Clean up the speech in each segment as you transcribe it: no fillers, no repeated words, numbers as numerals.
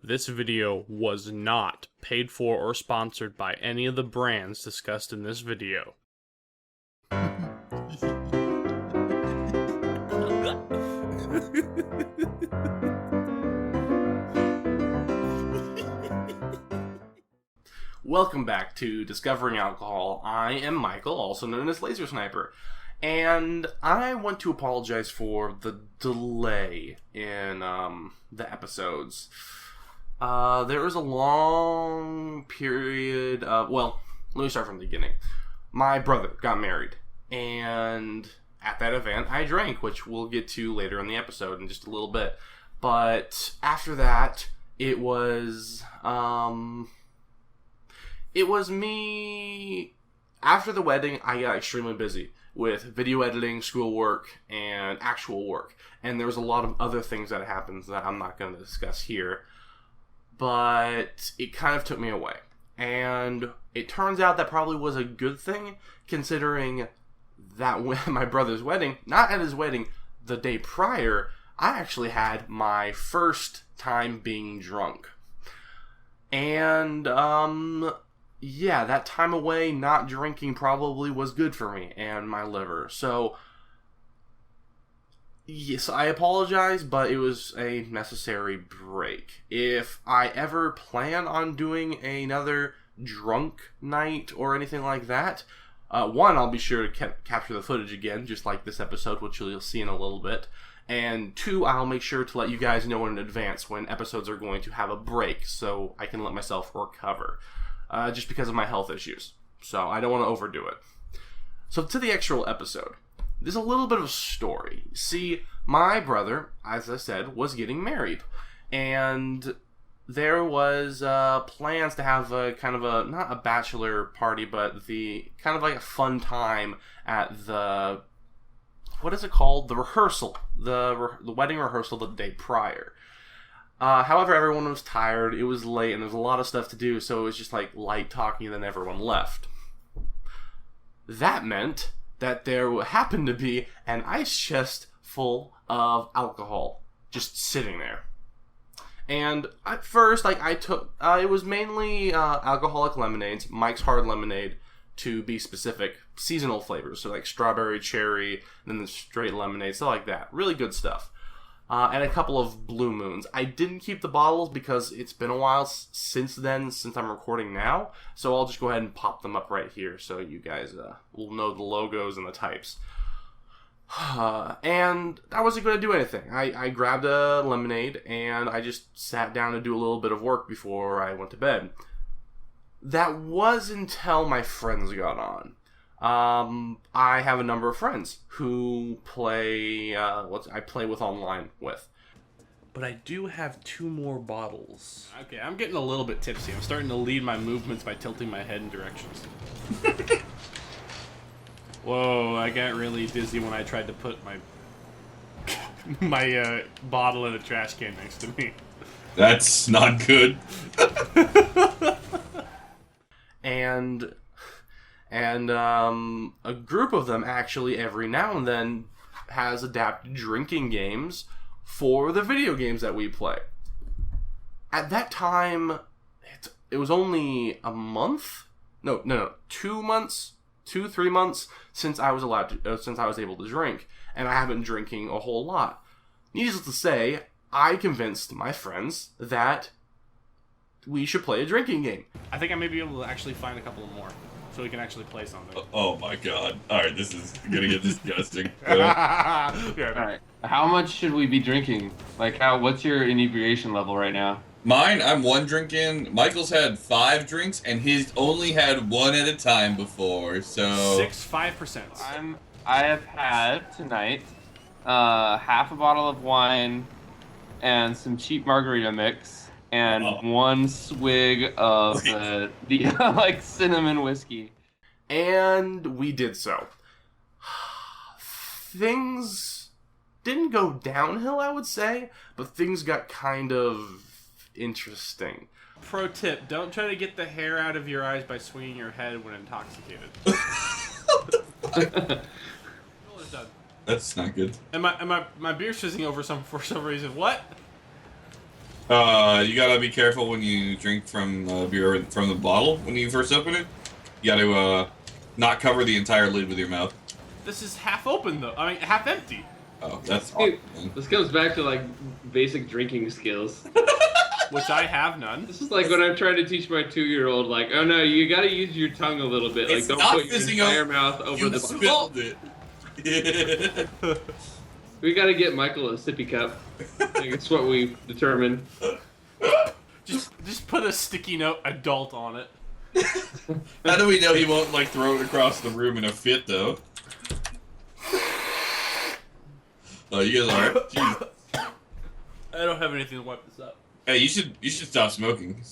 This video was not paid for or sponsored by any of the brands discussed in this video. Welcome back to Discovering Alcohol. I am Michael, also known as Laser Sniper, and I want to apologize for the delay in the episodes. There was a long period of, well, let me start from the beginning. My brother got married, and at that event I drank, which we'll get to later in the episode in just a little bit. But after that, it was me. After the wedding, I got extremely busy with video editing, schoolwork, and actual work. And there was a lot of other things that happened that I'm not going to discuss here. But it kind of took me away. And it turns out that probably was a good thing, considering that when my brother's wedding, not at his wedding, the day prior, I actually had my first time being drunk. And, yeah, that time away not drinking probably was good for me and my liver. So, yes, I apologize, but it was a necessary break. If I ever plan on doing another drunk night or anything like that, one, I'll be sure to capture the footage again, just like this episode, which you'll see in a little bit. And two, I'll make sure to let you guys know in advance when episodes are going to have a break, so I can let myself recover. Just because of my health issues. So I don't want to overdo it. So to the actual episode. There's a little bit of a story. See, my brother, as I said, was getting married. And there was plans to have a kind of a, not a bachelor party, but the kind of like a fun time at the, what is it called? The rehearsal. The wedding rehearsal the day prior. However, everyone was tired, it was late, and there was a lot of stuff to do, so it was just like light talking, and then everyone left. That meant that there happened to be an ice chest full of alcohol just sitting there. And at first, like, I took, it was mainly alcoholic lemonades, Mike's Hard Lemonade, to be specific, seasonal flavors, so like strawberry, cherry, and then the straight lemonade, stuff like that. Really good stuff. And a couple of Blue Moons. I didn't keep the bottles because it's been a while since then, since I'm recording now. So I'll just go ahead and pop them up right here so you guys will know the logos and the types. And I wasn't going to do anything. I grabbed a lemonade and I just sat down to do a little bit of work before I went to bed. That was until my friends got on. I have a number of friends who play, I play with online with. But I do have 2 more bottles. Okay, I'm getting a little bit tipsy. I'm starting to lead my movements by tilting my head in directions. Whoa, I got really dizzy when I tried to put my bottle in a trash can next to me. That's not good. And a group of them actually every now and then has adapted drinking games for the video games that we play. At that time, it was only a month? No, 2 months, 3 months since I was since I was able to drink, and I haven't been drinking a whole lot. Needless to say, I convinced my friends that we should play a drinking game. I think I may be able to actually find a couple more, so we can actually play something. Oh my god. Alright, this is gonna get disgusting. Alright, how much should we be drinking? Like, what's your inebriation level right now? Mine, I'm 1 drink in. Michael's had 5 drinks, and he's only had 1 at a time before, so... 5%. I have had, tonight, half a bottle of wine and some cheap margarita mix. And 1 swig of the like cinnamon whiskey. And we did so. Things didn't go downhill, I would say, but things got kind of interesting. Pro tip, don't try to get the hair out of your eyes by swinging your head when intoxicated. That's not good. And my beer's fizzing over for some reason. What? You gotta be careful when you drink from beer from the bottle when you first open it. You gotta not cover the entire lid with your mouth. This is half open though. I mean, half empty. Oh, that's Dude, awesome. this comes back to like basic drinking skills. Which I have none. This is like when I'm trying to teach my 2-year-old, like, oh no, you gotta use your tongue a little bit. It's Like, don't not put your fizzing entire out. mouth over You the spilled it. We gotta get Michael a sippy cup. Like, it's what we determined. Just put a sticky note adult on it. How do we know he won't like throw it across the room in a fit though? Oh, you guys alright? Jeez. I don't have anything to wipe this up. Hey, you should stop smoking.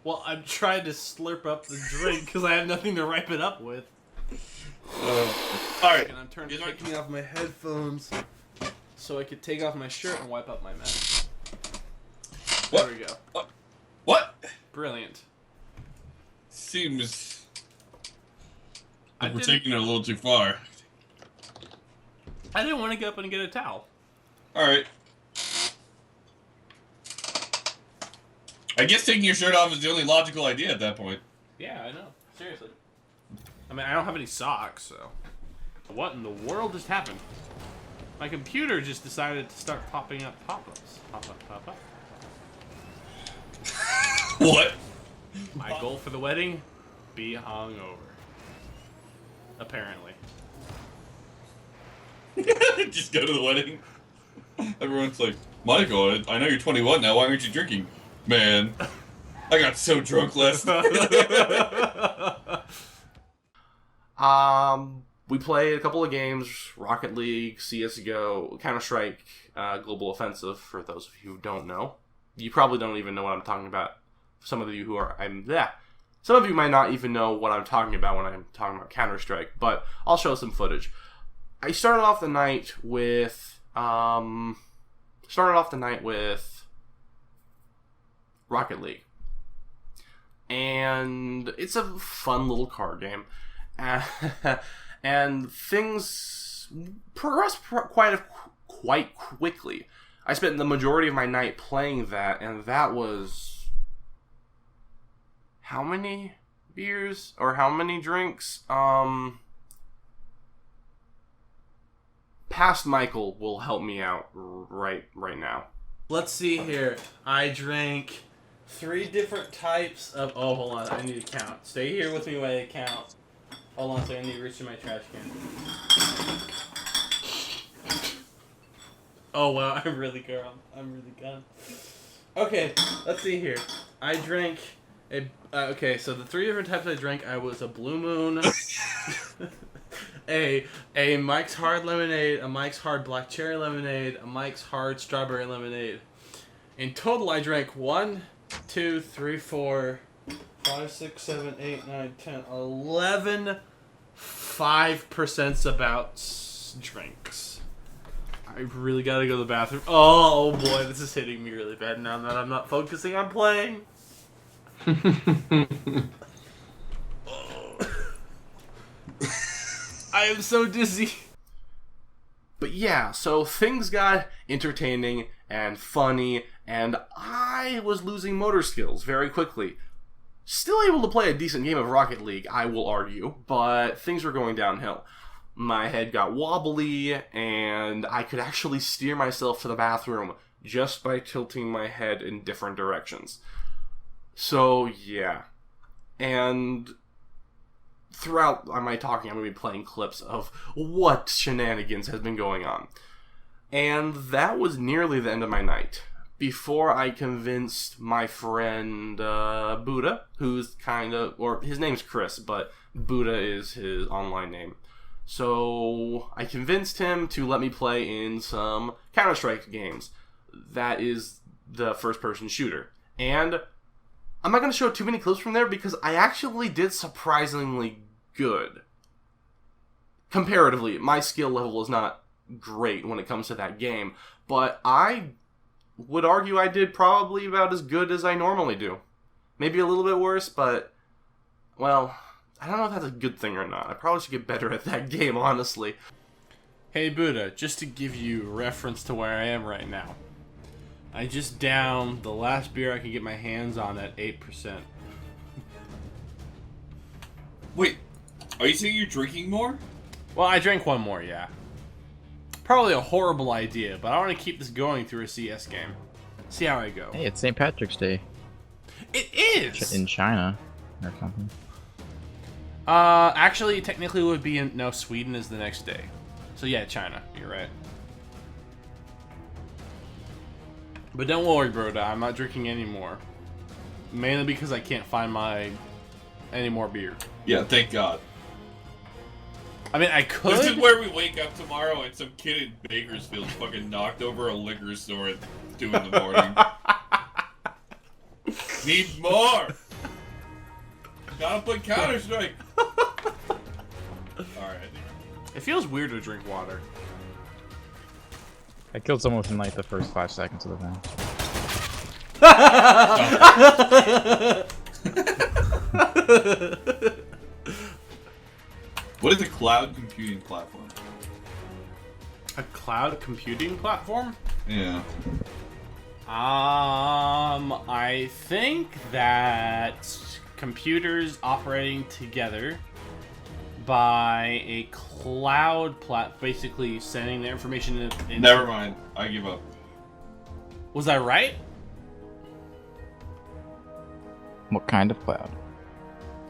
Well, I'm trying to slurp up the drink because I have nothing to wipe it up with. Alright. And I'm taking off my headphones so I could take off my shirt and wipe up my mouth. What? There we go. What? Brilliant. Seems I like we're didn't- taking it a little too far. I didn't want to get up and get a towel. Alright. I guess taking your shirt off is the only logical idea at that point. Yeah, I know. Seriously. I mean, I don't have any socks, so... What in the world just happened? My computer just decided to start popping up pop-ups. Pop up, pop up. What? My goal for the wedding? Be hungover. Apparently. Just go to the wedding. Everyone's like, Michael, I know you're 21 now, why aren't you drinking? Man, I got so drunk last night. We played a couple of games, Rocket League, CSGO, Counter-Strike, Global Offensive, for those of you who don't know. You probably don't even know what I'm talking about. Some of you who are, some of you might not even know what I'm talking about when I'm talking about Counter-Strike, but I'll show some footage. I started off the night with Rocket League. And it's a fun little card game. And things progressed quite quickly. I spent the majority of my night playing that, and that was... How many beers? Or how many drinks? Past Michael will help me out right now. Let's see here. I drank 3 different types of... Oh, hold on. I need to count. Stay here with me while I count. Hold on a second. I need to reach in my trash can. Oh, wow. I'm really gone. Okay, let's see here. I drank... okay, so the 3 different types I drank, I was a Blue Moon... a Mike's Hard Lemonade, a Mike's Hard Black Cherry Lemonade, a Mike's Hard Strawberry Lemonade. In total, I drank 1, 2, 3, 4, 5, 6, 7, 8, 9, 10, 11 5% about drinks. I really gotta go to the bathroom. Oh boy, this is hitting me really bad now that I'm not focusing on playing. I am so dizzy. But yeah, so things got entertaining and funny, and I was losing motor skills very quickly. Still able to play a decent game of Rocket League, I will argue, but things were going downhill. My head got wobbly, and I could actually steer myself to the bathroom just by tilting my head in different directions. So, yeah. And... throughout my talking, I'm going to be playing clips of what shenanigans has been going on. And that was nearly the end of my night. Before I convinced my friend Buddha, who's his name's Chris, but Buddha is his online name. So I convinced him to let me play in some Counter-Strike games. That is the first-person shooter. And I'm not going to show too many clips from there because I actually did surprisingly good. Comparatively, my skill level is not great when it comes to that game, but I would argue I did probably about as good as I normally do. Maybe a little bit worse, but, well, I don't know if that's a good thing or not. I probably should get better at that game, honestly. Hey Buddha, just to give you reference to where I am right now. I just downed the last beer I could get my hands on at 8%. Wait, are you saying you're drinking more? Well, I drank one more, yeah. Probably a horrible idea, but I want to keep this going through a CS game. See how I go. Hey, it's St. Patrick's Day. It is! In China or something. Actually, technically it would be in... No, Sweden is the next day. So yeah, China. You're right. But don't worry, Broda. I'm not drinking anymore. Mainly because I can't find any more beer. Yeah, thank God. I mean, I could. This is where we wake up tomorrow and some kid in Bakersfield fucking knocked over a liquor store at 2 in the morning. Need more! Gotta play Counter-Strike! Alright. It feels weird to drink water. I killed someone within like the first 5 seconds of the round. What is a cloud computing platform? A cloud computing platform? Yeah. I think that computers operating together by a cloud basically sending their information in. Never mind. I give up. Was I right? What kind of cloud?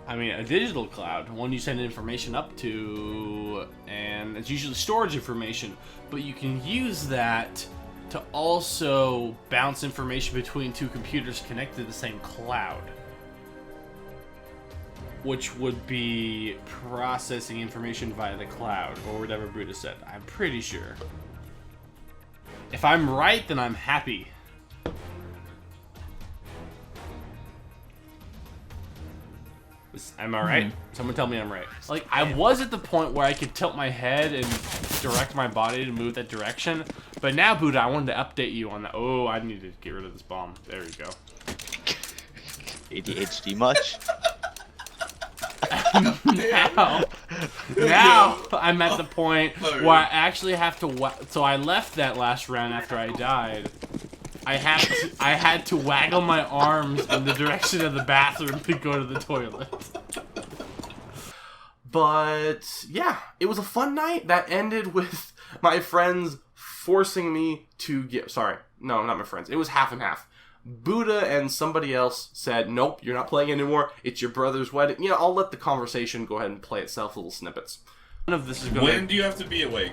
I mean, a digital cloud, one you send information up to, and it's usually storage information, but you can use that to also bounce information between two computers connected to the same cloud, which would be processing information via the cloud, or whatever Brutus said. I'm pretty sure. If I'm right, then I'm happy. Am I right? Someone tell me I'm right. Like, I was at the point where I could tilt my head and direct my body to move that direction, but now, Buddha, I wanted to update you on that. Oh, I need to get rid of this bomb. There we go. ADHD much? now I'm at the point where I actually have to. So I left that last round after I died. I had to waggle my arms in the direction of the bathroom to go to the toilet. But yeah, it was a fun night that ended with my friends forcing me to get. Sorry, no, not my friends. It was half and half. Buddha and somebody else said, "Nope, you're not playing anymore. It's your brother's wedding." You know, I'll let the conversation go ahead and play itself, little snippets. None of this is going. When do you have to be awake?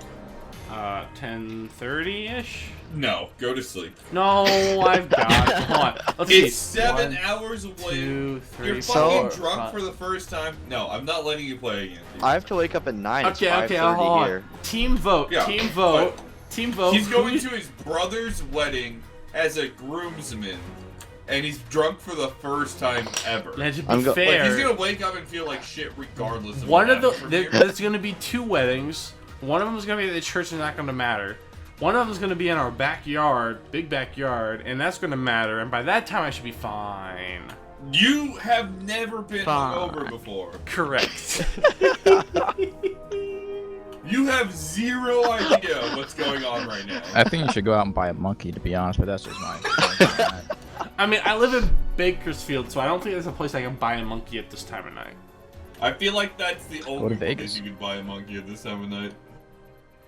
10:30-ish. No, go to sleep. No, I've got it. Hold on. Let's It's see. 7 1, hours away. 2, 3, You're 4, fucking drunk 5. for the first time. No, I'm not letting you play again. Dude. I have to wake up at 9. It's Okay, 5:30 hold on. here. Team vote. Yeah, Team vote. Team vote. He's going to his brother's wedding as a groomsman, and he's drunk for the first time ever. Now, to be I'm fair, Like, he's gonna wake up and feel like shit regardless of one what of the happened from here. there's gonna be 2 weddings. One of them is gonna be at the church, and not gonna matter. One of them is gonna be in our backyard, big backyard, and that's gonna matter. And by that time, I should be fine. You have never been hungover before. Correct. You have zero idea what's going on right now. I think you should go out and buy a monkey, to be honest, but that's just my opinion. I mean, I live in Bakersfield, so I don't think there's a place I can buy a monkey at this time of night. I feel like that's the to only Vegas. place you can buy a monkey at this time of night.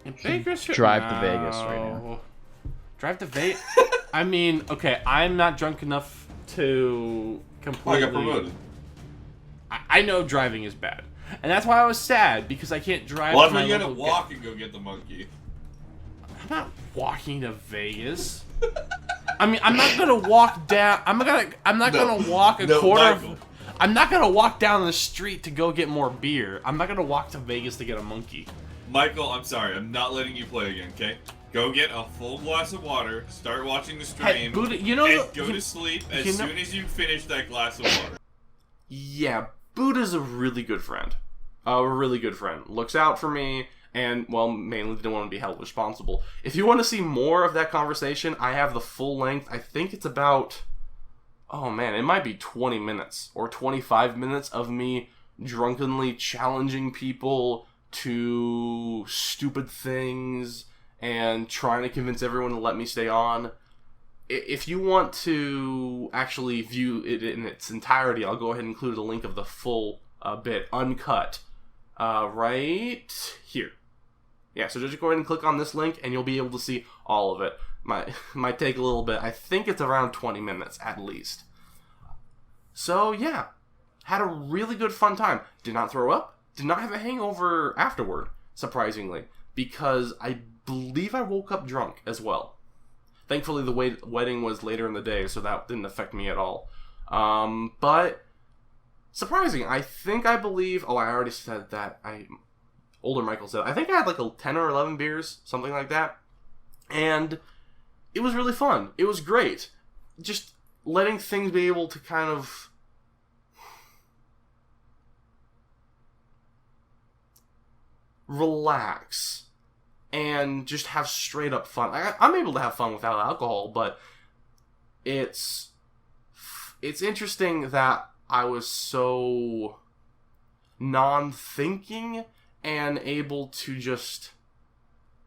In Bakersfield? drive to Vegas right now. Drive to Vegas? I mean, okay, I'm not drunk enough to I completely... got promoted. I know driving is bad. And that's why I was sad, because I can't drive Well, to my that's why you gotta local walk and go get the monkey. I'm not walking to Vegas. I mean, I'm not gonna walk down. I'm not gonna walk a quarter. Michael. I'm not gonna walk down the street to go get more beer. I'm not gonna walk to Vegas to get a monkey. Michael, I'm sorry. I'm not letting you play again, okay? Go get a full glass of water, start watching the stream, Hey, Buddha, you know and go to sleep as you know- soon as you finish that glass of water. Yeah, Buddha's a really good friend. A really good friend. Looks out for me, and, well, mainly didn't want to be held responsible. If you want to see more of that conversation, I have the full length. I think it's about... Oh, man, it might be 20 minutes or 25 minutes of me drunkenly challenging people to stupid things and trying to convince everyone to let me stay on. if you want to actually view it in its entirety, I'll go ahead and include a link of the full bit, uncut, right here. Yeah, so just go ahead and click on this link, and you'll be able to see all of it. Might take a little bit. I think it's around 20 minutes, at least. So, yeah. Had a really good fun time. Did not throw up. Did not have a hangover afterward, surprisingly. Because I believe I woke up drunk as well. Thankfully, the wedding was later in the day, so that didn't affect me at all. But, surprising. I believe... Oh, I already said that. Older Michael said, I think I had like 10 or 11 beers, something like that. And it was really fun. It was great. Just letting things be able to kind of relax and just have straight up fun. I'm able to have fun without alcohol, but it's interesting that I was so non-thinking and able to just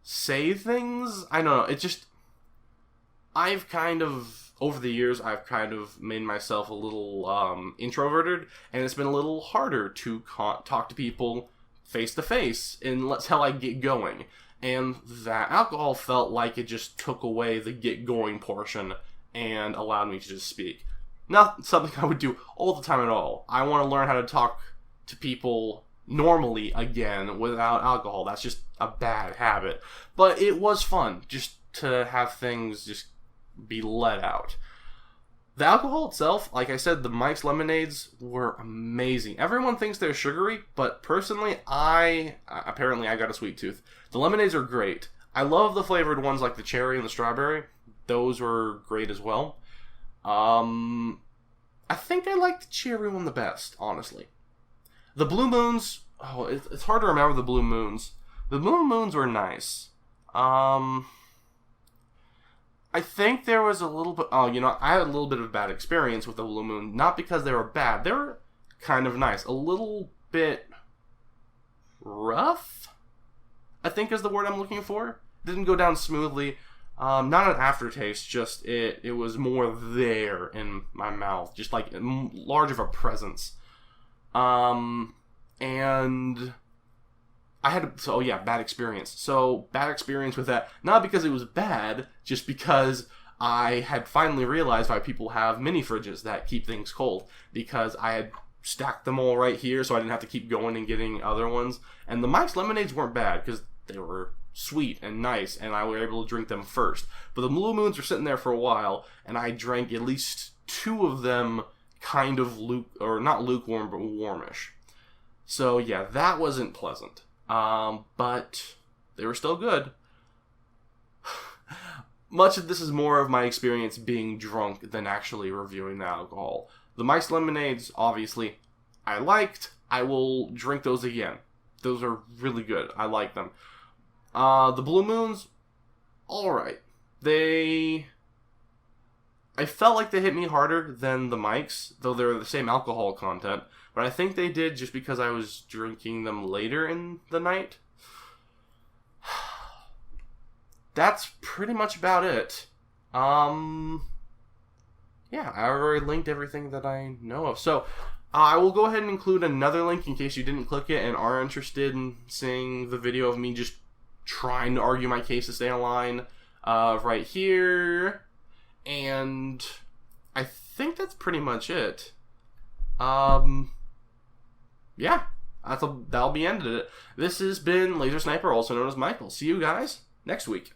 say things. I don't know, it just... I've kind of, over the years, I've kind of made myself a little introverted, and it's been a little harder to talk to people face to face until I get going. And that alcohol felt like it just took away the get going portion and allowed me to just speak. Not something I would do all the time at all. I want to learn how to talk to people normally again without alcohol. That's just a bad habit. But it was fun just to have things just be let out. The alcohol itself, like I said, the Mike's lemonades were amazing. Everyone thinks they're sugary, but personally, apparently I got a sweet tooth. The lemonades are great. I love the flavored ones like the cherry and the strawberry. Those were great as well. I think I like the cherry one the best, honestly. The Blue Moons, it's hard to remember the Blue Moons. The Blue Moons were nice. I think there was a little bit... I had a little bit of a bad experience with the Blue Moon. Not because they were bad. They were kind of nice. A little bit rough, I think is the word I'm looking for. Didn't go down smoothly. Not an aftertaste, just it was more there in my mouth. Just like large of a presence. And I had bad experience. So, bad experience with that. Not because it was bad, just because I had finally realized why people have mini fridges that keep things cold. Because I had stacked them all right here, so I didn't have to keep going and getting other ones. And the Mike's lemonades weren't bad, because they were sweet and nice, and I was able to drink them first. But the Blue Moons were sitting there for a while, and I drank at least 2 of them kind of not lukewarm, but warmish. So, yeah, that wasn't pleasant. But they were still good. Much of this is more of my experience being drunk than actually reviewing the alcohol. The Mike's lemonades, obviously, I liked. I will drink those again. Those are really good. I like them. The Blue Moons, alright. I felt like they hit me harder than the Mike's, though they're the same alcohol content. But I think they did just because I was drinking them later in the night. That's pretty much about it. Yeah, I already linked everything that I know of. So, I will go ahead and include another link in case you didn't click it and are interested in seeing the video of me just trying to argue my case to stay online right here. And I think that's pretty much it. Yeah, that'll be ended it. This has been Laser Sniper, also known as Michael. See you guys next week.